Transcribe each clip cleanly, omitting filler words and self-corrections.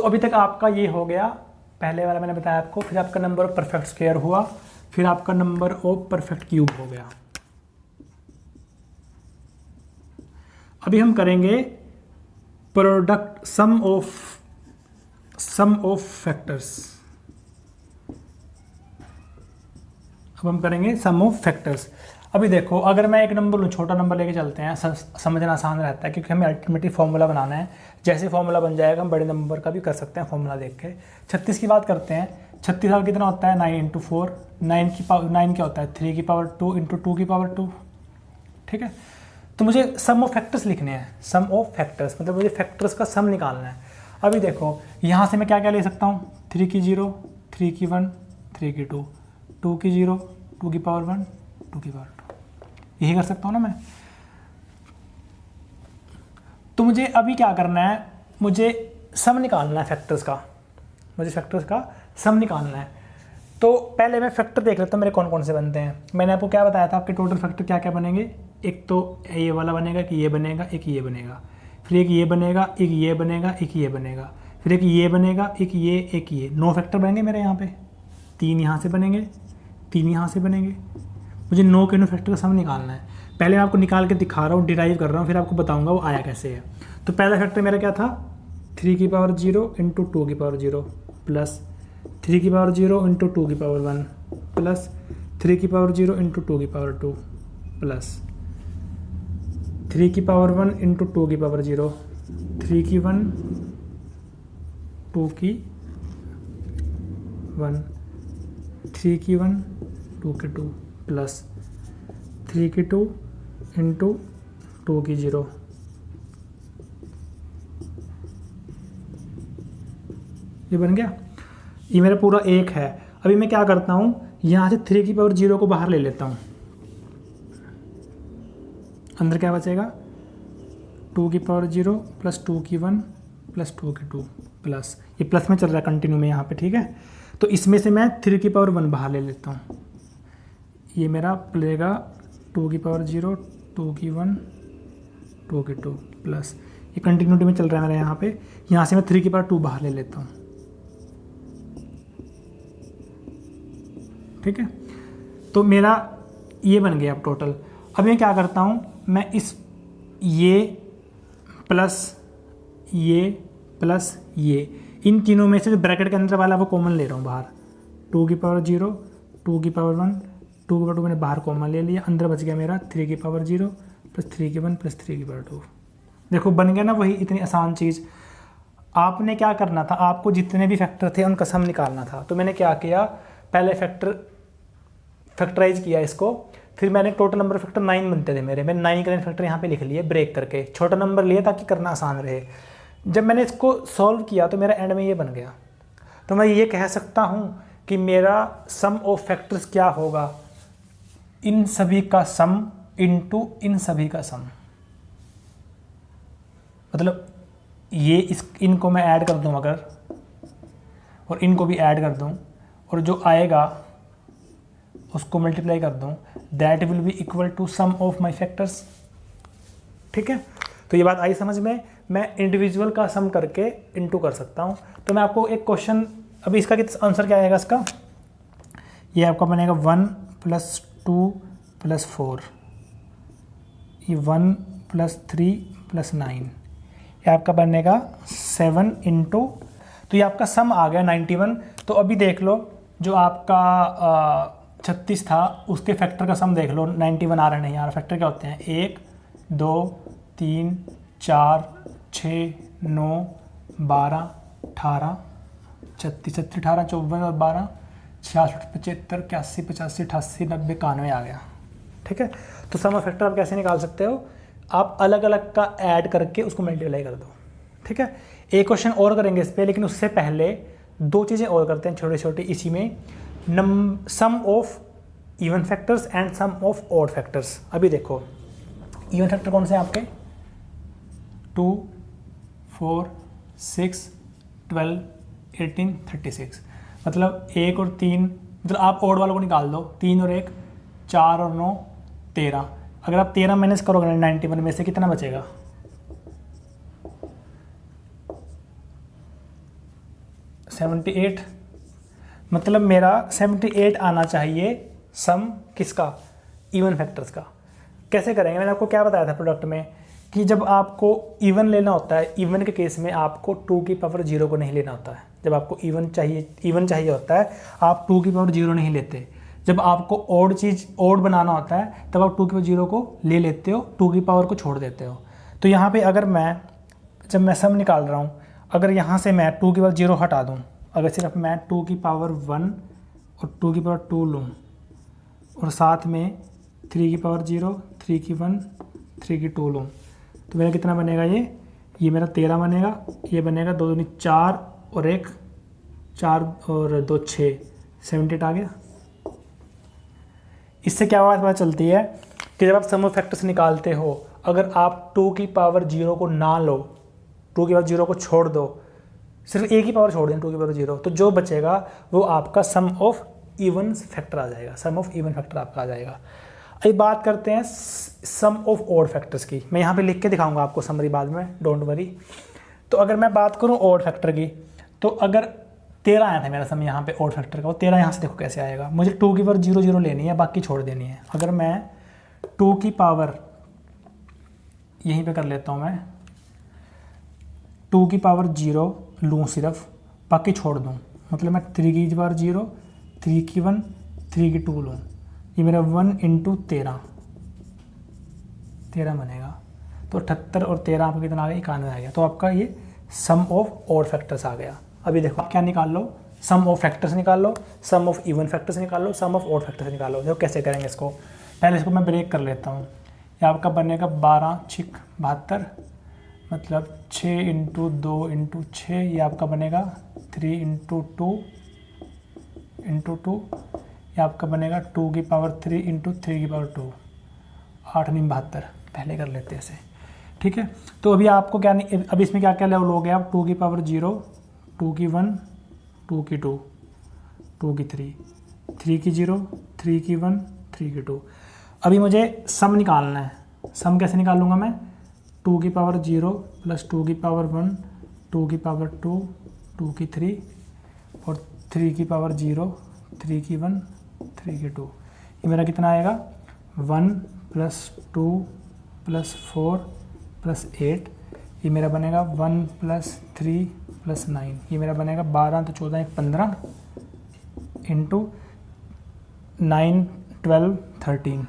अभी तक आपका ये हो गया, पहले वाला मैंने बताया आपको, फिर आपका नंबर ऑफ परफेक्ट स्क्वायर हुआ, फिर आपका नंबर ऑफ परफेक्ट क्यूब हो गया। अभी हम करेंगे प्रोडक्ट सम ऑफ फैक्टर्स। अब हम करेंगे सम ऑफ फैक्टर्स। अभी देखो, अगर मैं एक नंबर लूँ, छोटा नंबर लेके चलते हैं, समझना आसान रहता है क्योंकि हमें अल्टीमेटली फॉर्मूला बनाना है। जैसे फॉर्मूला बन जाएगा हम बड़े नंबर का भी कर सकते हैं फॉर्मूला देख के। 36 की बात करते हैं। 36 का कितना होता है? 9 × 4। 9 क्या होता है? 3 की पावर 2 × 2 की पावर 2। ठीक है, तो मुझे सम ऑफ फैक्टर्स लिखने हैं। सम ऑफ फैक्टर्स मतलब मुझे फैक्टर्स का सम निकालना है। अभी देखो, यहाँ से मैं क्या क्या ले सकता हूँ? 3 की 0, 3 की 1, 3 की 2, 2 की 0, 2 की पावर 1, 2 की पावर 2, यही कर सकता हूँ ना मैं। तो मुझे अभी क्या करना है? मुझे सम निकालना है फैक्टर्स का। मुझे फैक्टर्स का सम निकालना है। तो पहले मैं फैक्टर देख लेता हूँ मेरे कौन कौन से बनते हैं। मैंने आपको क्या बताया था, आपके टोटल फैक्टर क्या क्या बनेंगे? एक तो ये वाला बनेगा, एक ये बनेगा, एक ये बनेगा, फिर एक ये बनेगा, एक ये बनेगा, एक ये बनेगा, फिर एक ये बनेगा, एक ये, एक ये। 9 फैक्टर बनेंगे मेरे यहाँ पे। 3 यहाँ से बनेंगे, 3 यहाँ से बनेंगे। मुझे 9 के 9 फैक्टर का सम निकालना है। पहले मैं आपको निकाल के दिखा रहा हूँ, डिराइव कर रहा हूँ, फिर आपको बताऊँगा वो आया कैसे है। तो पहला फैक्टर मेरा क्या था? 3 की पावर 0 × 2 की पावर 0 प्लस 3 की पावर 0 × 2 की पावर 1 प्लस 3 की पावर 0 × 2 की पावर 2 प्लस 3 की पावर 1 × 2 की पावर 0, 3 की 1, 2 की 1, 3 की 1, 2 की 2 प्लस 3 की 2 × 2 की 0। ये बन गया। ये मेरा पूरा 1 है। अभी मैं क्या करता हूँ, यहाँ से 3 की पावर 0 को बाहर ले लेता हूँ। अंदर क्या बचेगा? 2 की पावर 0 प्लस 2 की 1 प्लस 2 की 2 प्लस, ये प्लस में चल रहा है कंटिन्यू में यहाँ पे। ठीक है, तो इसमें से मैं 3 की पावर 1 बाहर ले लेता हूँ। ये मेरा पड़ेगा 2 की पावर 0, 2 की 1, 2 की 2 प्लस, ये कंटिन्यूटी में चल रहा है मेरा यहाँ पे। यहाँ से मैं 3 की पावर 2 बाहर ले लेता हूँ। ठीक है, तो मेरा ये बन गया अब टोटल। अब मैं क्या करता हूँ, मैं इस ये प्लस ये इन तीनों में से जो ब्रैकेट के अंदर वाला वो कॉमन ले रहा हूँ बाहर। 2 की पावर 0, 2 की पावर 1, 2 की पावर 2 मैंने बाहर कॉमन ले लिया। अंदर बच गया मेरा 3 की पावर 0 प्लस 3 की 1 प्लस 3 की पावर 2। देखो बन गया ना वही, इतनी आसान चीज़। आपने क्या करना था, आपको जितने भी फैक्टर थे उनका सम निकालना था। तो मैंने क्या किया, पहले फैक्टराइज किया इसको, फिर मैंने टोटल नंबर फैक्टर 9 बनते थे मेरे। मैंने 9 के 9 फैक्टर यहाँ पे लिख लिए ब्रेक करके, छोटा नंबर लिए ताकि करना आसान रहे। जब मैंने इसको सॉल्व किया तो मेरा एंड में ये बन गया। तो मैं ये कह सकता हूँ कि मेरा सम ऑफ फैक्टर्स क्या होगा? इन सभी का सम इनटू इन सभी का सम। मतलब ये इनको मैं ऐड कर दूं अगर, और इनको भी ऐड कर दूं, और जो आएगा उसको मल्टीप्लाई कर दूं, that will be equal to sum of my factors. ठीक है, तो ये बात आई समझ में। मैं इंडिविजुअल का सम करके इनटू कर सकता हूं। तो मैं आपको एक क्वेश्चन, अभी इसका आंसर क्या आएगा इसका? ये आपका बनेगा 1 + 2 + 4, ये 1 + 3 + 9, ये आपका बनेगा 7 इंटू, तो ये आपका सम आ गया 91। तो अभी देख लो, जो आपका 36 था उसके फैक्टर का सम देख लो। 91 आ रहा नहीं आ रहा। फैक्टर क्या होते हैं? 1 2 3 4 6 9 12 18 36 18 54 और 12 66 75 81 85 88 90 91 आ गया। ठीक है, तो सम ऑफ फैक्टर आप कैसे निकाल सकते हो? आप अलग अलग का ऐड करके उसको मल्टीप्लाई कर दो। ठीक है, एक क्वेश्चन और करेंगे इस पर, लेकिन उससे पहले 2 चीज़ें और करते हैं छोटे छोटे इसी में। Sum of even factors and sum of odd factors. अभी देखो इवन फैक्टर कौन से हैं आपके? 2 4 6 12 18 36। मतलब 1 और 3, मतलब आप ऑड वालों को निकाल दो। 3 और 1 4 और 9 13। अगर आप 13 माइनस करोगे 91 में से कितना बचेगा? 78, मतलब मेरा 78 आना चाहिए सम किसका, इवन फैक्टर्स का। कैसे करेंगे, मैंने आपको क्या बताया था प्रोडक्ट में कि जब आपको इवन लेना होता है, इवन के केस में आपको 2 की पावर 0 को नहीं लेना होता है। जब आपको इवन चाहिए होता है, आप 2 की पावर 0 नहीं लेते। जब आपको ओड बनाना होता है तब आप 2 की पावर 0 को ले लेते हो, 2 की पावर को छोड़ देते हो। तो यहाँ पे अगर जब मैं सम निकाल रहा हूँ, अगर यहाँ से मैं 2 की पावर 0 हटा दूँ, अगर सिर्फ मैं 2 की पावर 1 और 2 की पावर 2 लूँ और साथ में 3 की पावर 0, 3 की 1, 3 की 2 लूँ, तो मेरा कितना बनेगा, ये मेरा 13 बनेगा। ये बनेगा 2 दूनी 4 और 1 4 और 2 6, 78 आ गया। इससे क्या बात पता चलती है कि जब आप सम ऑफ फैक्टर्स निकालते हो, अगर आप 2 की पावर 0 को ना लो, 2 की पावर 0 को छोड़ दो, सिर्फ एक ही पावर छोड़ दें 2 की पावर 0, तो जो बचेगा वो आपका सम ऑफ इवन फैक्टर आ जाएगा, सम ऑफ इवन फैक्टर आपका आ जाएगा। अभी बात करते हैं सम ऑफ ऑड फैक्टर्स की। मैं यहाँ पे लिख के दिखाऊंगा आपको समरी बाद में, डोंट वरी। तो अगर मैं बात करूँ ऑड फैक्टर की, तो अगर 13 आया था मेरा सम यहाँ पे ऑड फैक्टर का, वो 13 यहाँ से देखो कैसे आएगा। मुझे 2 की पावर 0 0 लेनी है, बाकी छोड़ देनी है। अगर मैं 2 की पावर यहीं पे कर लेता हूँ, मैं 2 की पावर 0 लूँ सिर्फ, बाकी छोड़ दूँ, मतलब मैं 3 की पावर 0, 3 की 1, 3 की 2 लूँ, ये मेरा 1 इंटू 13 बनेगा। तो 78 और 13 आपका कितना आ गया, 91 आ गया। तो आपका ये सम ऑफ ऑड फैक्टर्स आ गया। अभी देखो आप क्या निकाल लो, सम ऑफ फैक्टर्स निकाल लो, सम ऑफ इवन फैक्टर्स निकाल लो, सम ऑफ ऑड फैक्टर्स निकाल लो। देखो कैसे करेंगे इसको। पहले इसको मैं ब्रेक कर लेता हूँ। ये आपका बनेगा 12 छिक 72, मतलब 6 इंटू 2 इंटू 6, ये आपका बनेगा 3 इंटू 2 इंटू 2, ये आपका बनेगा 2 की पावर 3 इंटू 3 की पावर 2, 8 नहीं 72। पहले कर लेते हैं इसे, ठीक है। तो अभी आपको क्या नहीं, अभी इसमें क्या क्या लेवल हो गया, आप 2 की पावर 0, 2 की 1, 2 की 2, 2 की 3, 3 की 0, 3 की 1, 3 की 2। अभी मुझे सम निकालना है। सम कैसे निकालूंगा मैं, 2 की पावर 0 प्लस 2 की पावर 1, 2 की पावर 2, 2 की 3 और 3 की पावर 0, 3 की 1, 3 की 2। ये मेरा कितना आएगा, 1 प्लस 2 प्लस 4 प्लस 8, ये मेरा बनेगा 1 प्लस 3 प्लस 9, ये मेरा बनेगा 12 तो 14 15 इंटू 9 12 13,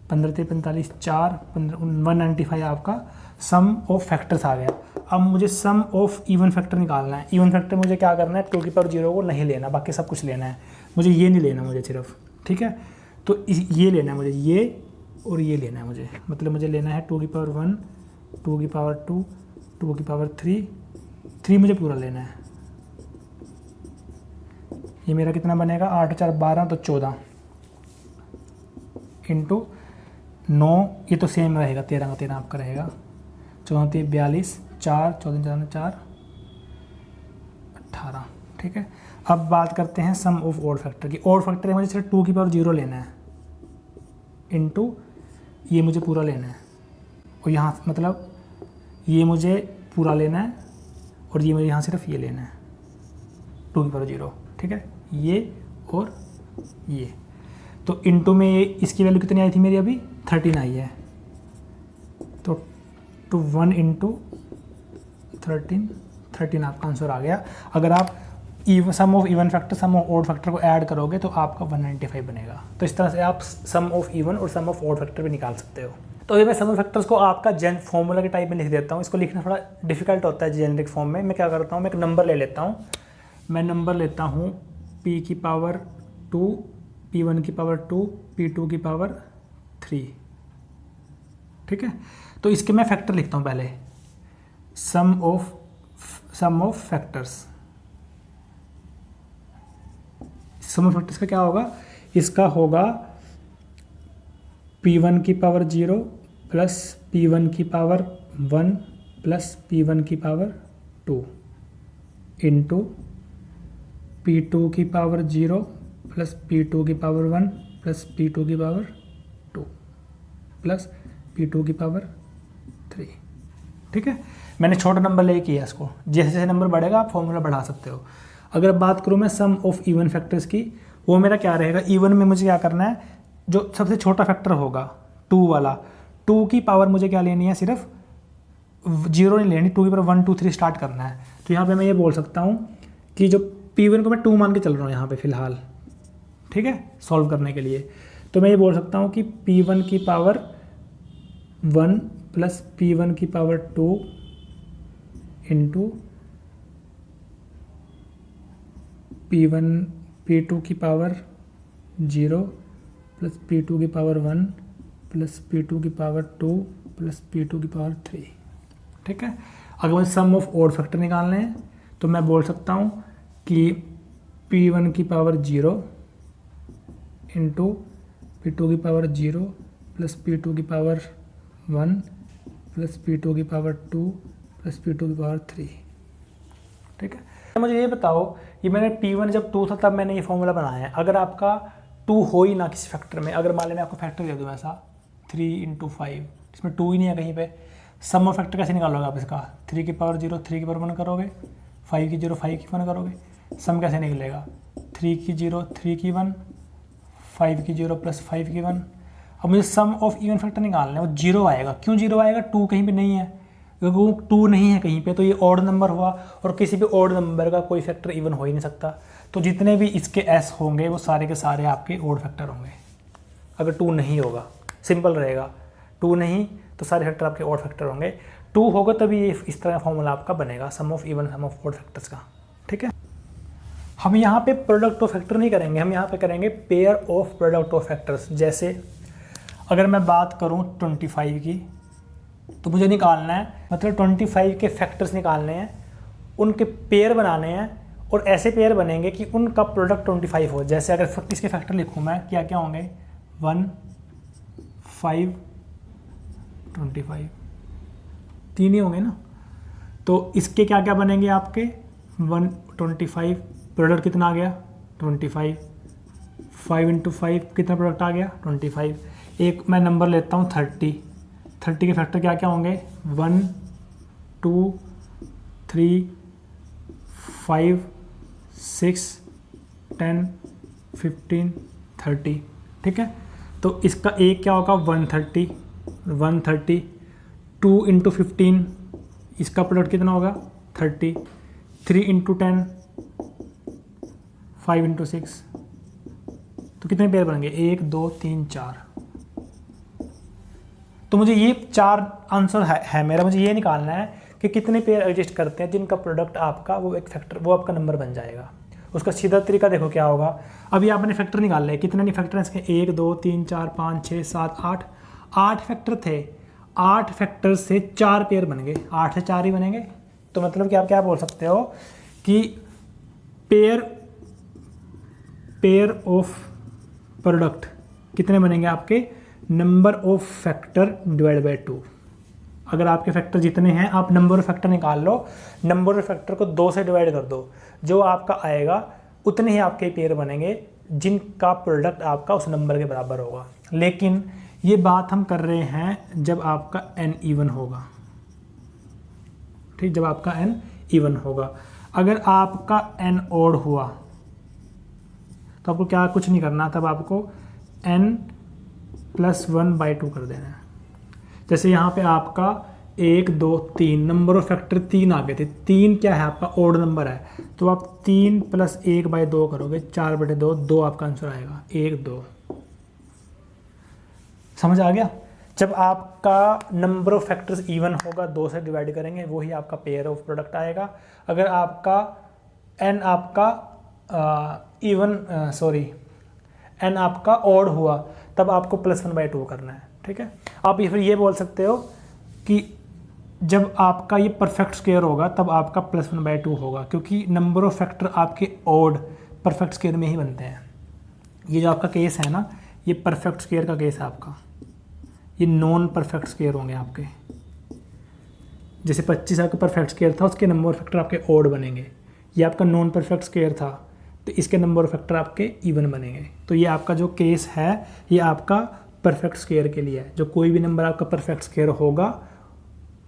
15 3 45 4 195 आपका सम ऑफ फैक्टर्स आ गया। अब मुझे सम ऑफ इवन फैक्टर निकालना है। इवन फैक्टर मुझे क्या करना है, 2 की पावर 0 को नहीं लेना, बाकी सब कुछ लेना है। मुझे ये नहीं लेना, मुझे सिर्फ, ठीक है। तो ये लेना है मुझे, ये और ये लेना है मुझे, मतलब मुझे लेना है 2 की पावर 1, 2 की पावर 2, 2 की पावर 3 मुझे पूरा लेना है। ये मेरा कितना बनेगा, 8 4 12 तो 14 इंटू 9, ये तो सेम रहेगा, 13 का 13 आपका रहेगा, 14 42 4 14 4 18, ठीक है। अब बात करते हैं सम ऑफ ऑड फैक्टर की। ऑड फैक्टर है मुझे सिर्फ 2 की पावर 0 लेना है इंटू ये मुझे पूरा लेना है, और यहाँ मतलब ये मुझे पूरा लेना है और ये मुझे यहाँ सिर्फ ये लेना है 2 की पावर 0, ठीक है। ये और ये, तो इंटू में ये इसकी वैल्यू कितनी आई थी मेरी, अभी 13 आई है, तो 1 इंटू 13 आपका आंसर आ गया। अगर आप sum of even factor sum of odd factor को ऐड करोगे तो आपका 195 बनेगा। तो इस तरह से आप सम ऑफ इवन और सम ऑफ ऑड फैक्टर भी निकाल सकते हो। तो ये मैं सम ऑफ फैक्टर्स को आपका फॉर्मूला के टाइप में लिख देता हूँ। इसको लिखना थोड़ा डिफिकल्ट होता है जेनेरिक फॉर्म में। मैं क्या करता हूँ, मैं एक नंबर ले लेता हूँ। मैं नंबर लेता हूँ p की पावर 2, p1 की पावर 2, p2 की पावर 3, ठीक है। तो इसके मैं फैक्टर लिखता हूँ पहले, sum of factors. Sum of factors का क्या होगा, इसका होगा p1 की पावर 0 प्लस p1 की पावर 1 प्लस p1 की पावर 2 इंटू p2 की पावर 0 प्लस p2 की पावर 1 प्लस p2 की पावर 2 प्लस p2 की पावर 3। ठीक है, मैंने छोटा नंबर ले किया इसको, जैसे जैसे नंबर बढ़ेगा आप फॉर्मूला बढ़ा सकते हो। अगर बात करूँ मैं सम ऑफ इवन फैक्टर्स की, वो मेरा क्या रहेगा, इवन में मुझे क्या करना है, जो सबसे छोटा फैक्टर होगा 2 वाला, 2 की पावर मुझे क्या लेनी है, सिर्फ 0 नहीं लेनी, 2 की पावर 1 2 3 स्टार्ट करना है। तो यहाँ पे मैं ये बोल सकता हूँ कि जो P1 को मैं 2 मान के चल रहा हूँ यहाँ पे फ़िलहाल, ठीक है, सॉल्व करने के लिए। तो मैं ये बोल सकता हूँ कि P1 की पावर 1 प्लस P1 की पावर 2 इंटू P2 की पावर 0 प्लस P2 की पावर 1 प्लस P2 की पावर 2 प्लस P2 की पावर 3, ठीक है। अगर मुझे सम ऑफ ऑड फैक्टर निकालने हैं तो मैं बोल सकता हूँ कि P1 की पावर 0 इंटू P2 की पावर 0 प्लस P2 की पावर 1 प्लस P2 की पावर 2 प्लस P2 की पावर 3, ठीक है। मुझे ये बताओ, ये मैंने P1 जब 2 था तब मैंने ये फॉर्मूला बनाया है। अगर आपका 2 हो ही ना किसी फैक्टर में, अगर मान लें मैं आपको फैक्टर दे दूँ ऐसा 3 × 5, इसमें 2 ही नहीं है कहीं पे, सम ऑफ फैक्टर कैसे निकालोगे आप इसका, 3 की पावर 0 3 की पावर 1 करोगे, 5 की 0 5 की 1 करोगे, सम कैसे निकलेगा, 3 की 0 3 की 1, 5 की 0 प्लस 5 की 1। अब मुझे सम ऑफ इवन फैक्टर निकालना है, वो 0 आएगा। क्यों 0 आएगा, 2 कहीं पे नहीं है, क्योंकि वो 2 नहीं है कहीं पे, तो ये ऑड नंबर हुआ, और किसी भी ऑड नंबर का कोई फैक्टर इवन हो ही नहीं सकता। तो जितने भी इसके एस होंगे वो सारे के सारे आपके ऑड फैक्टर होंगे, अगर 2 नहीं होगा, सिंपल रहेगा। 2 नहीं तो सारे फैक्टर आपके ऑड फैक्टर होंगे, 2 होगा तभी ये इस तरह का फॉर्मूला आपका बनेगा, sum of even sum of odd factors का, ठीक है। हम यहाँ पे प्रोडक्ट ऑफ फैक्टर नहीं करेंगे, हम यहाँ पे करेंगे pair of product of factors. जैसे अगर मैं बात करूँ 25 की, तो मुझे निकालना है, मतलब 25 के फैक्टर्स निकालने हैं, उनके पेयर बनाने हैं, और ऐसे पेयर बनेंगे कि उनका प्रोडक्ट 25 हो। जैसे अगर इसके फैक्टर लिखूँ मैं, क्या क्या होंगे, 1 5 25, 3 ही होंगे ना। तो इसके क्या क्या बनेंगे आपके, 125 प्रोडक्ट कितना आ गया 25, 5 × 5 कितना प्रोडक्ट आ गया 25। एक मैं नंबर लेता हूँ 30 के फैक्टर क्या क्या होंगे, 1 2 3 5 6 10 15 30, ठीक है। तो इसका एक क्या होगा 130, 2 × 15 इसका प्रोडक्ट कितना होगा 30, 3 × 10 5 × 6, तो कितने पेयर बनेंगे 1 2 3 4। तो मुझे ये 4 आंसर है मेरा, मुझे ये निकालना है कि कितने पेयर एग्जिस्ट करते हैं जिनका प्रोडक्ट आपका वो एक फैक्टर, वो आपका नंबर बन जाएगा। उसका सीधा तरीका देखो क्या होगा, अभी आपने फैक्टर निकाल लिया, कितने नहीं फैक्टर हैं इसके, 1 2 3 4 5 6 7 8, 8 फैक्टर थे, 8 फैक्टर से 4 पेयर बन गए, 8 से 4 ही बनेंगे। तो मतलब कि आप क्या बोल सकते हो कि पेयर ऑफ प्रोडक्ट कितने बनेंगे आपके, number of factor divide by 2। अगर आपके फैक्टर जितने हैं, आप नंबर ऑफ फैक्टर निकाल लो, नंबर ऑफ फैक्टर को 2 से डिवाइड कर दो, जो आपका आएगा उतने ही आपके पेयर बनेंगे जिनका प्रोडक्ट आपका उस नंबर के बराबर होगा। लेकिन ये बात हम कर रहे हैं जब आपका n इवन होगा, ठीक, जब आपका n इवन होगा। अगर आपका n ऑड हुआ तो आपको क्या कुछ नहीं करना, तब आपको n + 1/2 कर देना है। जैसे यहाँ पे आपका 1 2 3 नंबर ऑफ फैक्टर 3 आ गए थे, 3 क्या है आपका ऑड नंबर है, तो आप 3 + 1/2 करोगे, 4/2, 2 आपका आंसर आएगा, 1 2। समझ आ गया। जब आपका नंबर ऑफ फैक्टर्स इवन होगा 2 से डिवाइड करेंगे, वही आपका पेयर ऑफ प्रोडक्ट आएगा। अगर आपका n आपका n आपका ऑड हुआ तब आपको +1/2 करना है, ठीक है। आप फिर ये बोल सकते हो कि जब आपका ये परफेक्ट स्क्वायर होगा तब आपका +1/2 होगा, क्योंकि नंबर ऑफ फैक्टर आपके ऑड परफेक्ट स्क्वायर में ही बनते हैं। ये जो आपका केस है ना, ये परफेक्ट स्क्वायर का केस है आपका, ये नॉन परफेक्ट स्क्वायर होंगे आपके। जैसे 25 आपका परफेक्ट स्क्वायर था, उसके नंबर ऑफ फैक्टर आपके ऑड बनेंगे। ये आपका नॉन परफेक्ट स्क्वायर था, तो इसके नंबर ऑफ फैक्टर आपके इवन बनेंगे। तो ये आपका जो केस है ये आपका परफेक्ट स्क्वायर के लिए है। जो कोई भी नंबर आपका परफेक्ट स्क्वायर होगा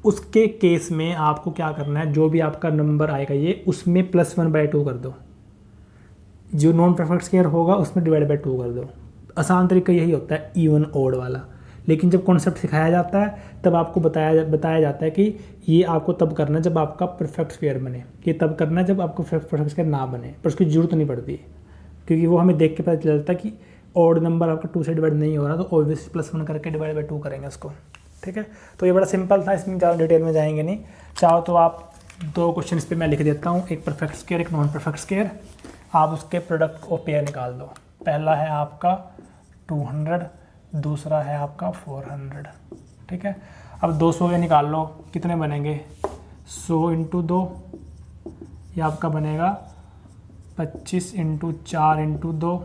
उसके केस में आपको क्या करना है, जो भी आपका नंबर आएगा ये, उसमें +1/2 कर दो, जो नॉन परफेक्ट स्क्वायर होगा उसमें /2 कर दो। आसान तरीका यही होता है इवन ऑड वाला। लेकिन जब कॉन्सेप्ट सिखाया जाता है तब आपको बताया जाता है कि ये आपको तब करना है जब आपका परफेक्ट स्क्वायर बने, ये तब करना है जब आपको परफेक्ट स्क्वायर ना बने, पर उसकी ज़रूरत नहीं पड़ती, क्योंकि वो हमें देख के पता चलता है कि ऑड नंबर आपका 2 से डिवाइड नहीं हो रहा, तो ऑब्वियसली +1 करके /2 करेंगे उसको। ठीक है, तो ये बड़ा सिंपल था, इसमें ज़्यादा डिटेल में जाएंगे नहीं। चाहो तो आप 2 क्वेश्चन इस पर मैं लिख देता हूँ, एक परफेक्ट स्क्वायर एक नॉन परफेक्ट स्क्वायर, आप उसके प्रोडक्ट और पेयर निकाल दो। पहला है आपका 200, दूसरा है आपका 400। ठीक है, अब 200 के निकाल लो, कितने बनेंगे, 100 × 2, ये आपका बनेगा 25 × 4 × 2,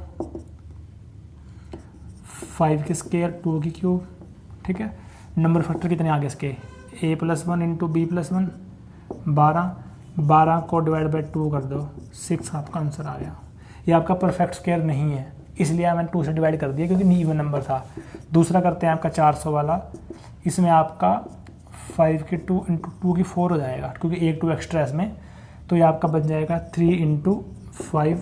5 के स्क्वायर 2 की क्यूब। ठीक है, नंबर फैक्टर कितने आगे इसके, a + 1 × b + 1, 12 को /2 कर दो, 6 आपका आंसर आ गया। ये आपका परफेक्ट स्क्वायर नहीं है, इसलिए मैंने 2 से डिवाइड कर दिया क्योंकि इवन नंबर था। दूसरा करते हैं आपका 400 वाला, इसमें आपका 5 के 2 × 2 की 4 हो जाएगा, क्योंकि एक 2 एक्स्ट्रा इसमें, तो ये आपका बन जाएगा 3 × 5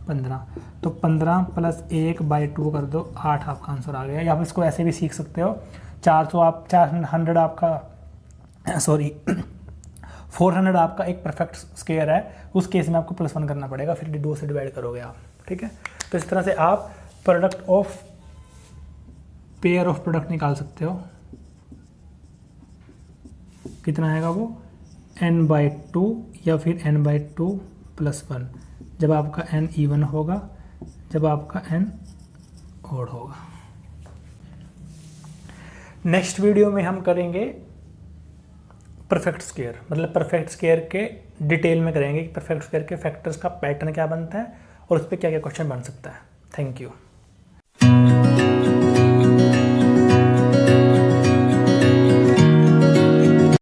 15, तो 15 + 1/2 कर दो, 8 आपका आंसर आ गया। या आप इसको ऐसे भी सीख सकते हो, 400 आपका सॉरी 400 आपका एक परफेक्ट स्क्वायर है, उस केस में आपको +1 करना पड़ेगा, फिर 2 से डिवाइड करोगे आप। ठीक है, तो इस तरह से आप product of pair of product निकाल सकते हो। कितना आएगा वो, n/2 या फिर n/2 + 1, जब आपका n इवन होगा, जब आपका n ऑड होगा। नेक्स्ट वीडियो में हम करेंगे परफेक्ट स्क्वायर, मतलब परफेक्ट स्क्वायर के डिटेल में करेंगे कि परफेक्ट स्क्वायर के फैक्टर्स का पैटर्न क्या बनता है और उस पर क्या क्या क्वेश्चन बन सकता है। Thank you.